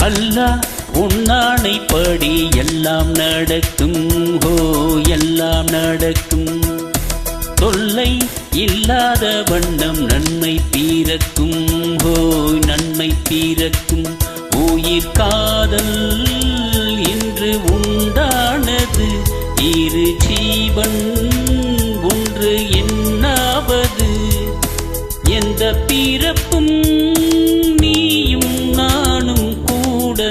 அல்லாஹ் உன்னானைப்படி எல்லாம் நடக்கும் ஹோ எல்லாம் நடக்கும். தொல்லை இல்லாத வண்ணம் நன்மை பிறக்கும் ஹோ நன்மை பிறக்கும். உயிர் காதல் இன்று உண்டானது இரு ஜீவன் ஒன்று என்னாவது. எந்த பிறப்பும் நீயும் நானும் கூட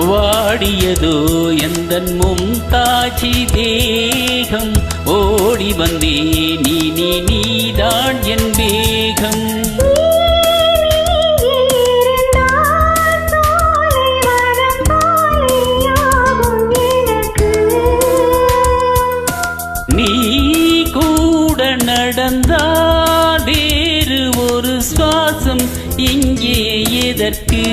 வாடியதோ எந்தன் மும்தாஜி தேகம். ஓடி வந்தே நீ நீ நீதான் என் வேகம். நீ கூட நடந்தால் வேறு ஒரு சுவாசம் இங்கே எதற்கு?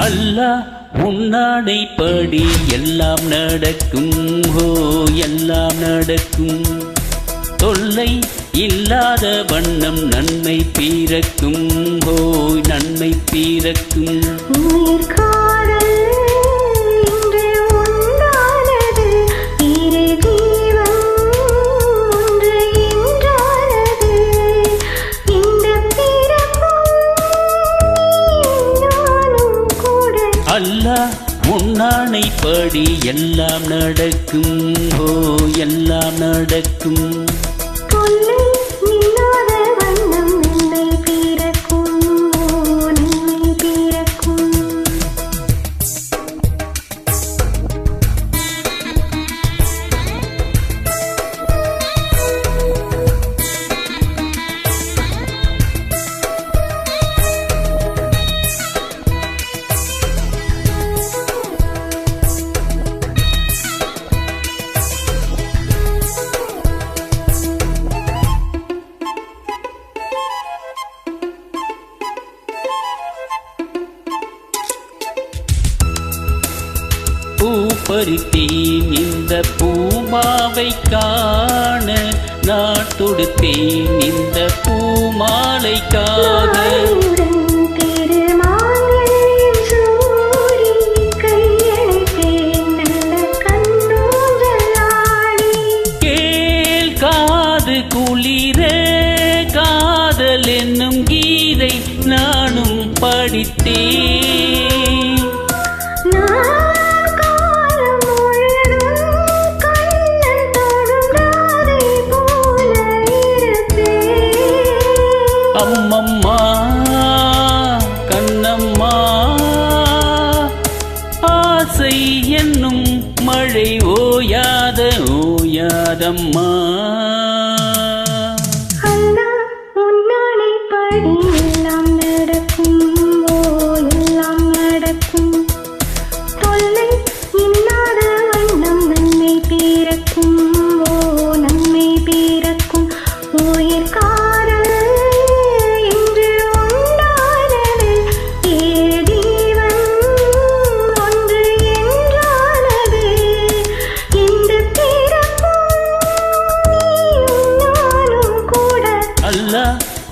அல்லாஹ் உன்னானைப்படி எல்லாம் நடக்கும் ஹோ எல்லாம் நடக்கும். தொல்லை இல்லாத வண்ணம் நன்மை பிறக்கும் ஹோ நன்மை பிறக்கும். அல்லாஹ் உன்னானைப்படி எல்லாம் நடக்கும் ஹோ எல்லாம் நடக்கும். பூ பறித்தேன் இந்த பூமாவை காண. நான் தொடுத்தேன் இந்த பூமாலைக்காக. கேள் காது குளிர காதல் என்னும் கீதை நானும் படித்தேன். அம்மம்மா கண்ணம்மா ஆசை என்னும் மழை ஓயாத ஓயாதம்மா.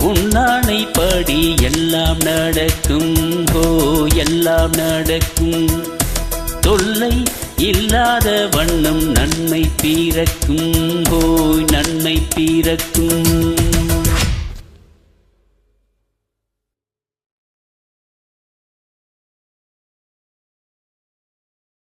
உன்னானைப்படி எல்லாம் நடக்கும் ஹோ எல்லாம் நடக்கும். தொல்லை இல்லாத வண்ணம் நன்மை பிறக்கும் போய் நன்மை பிறக்கும்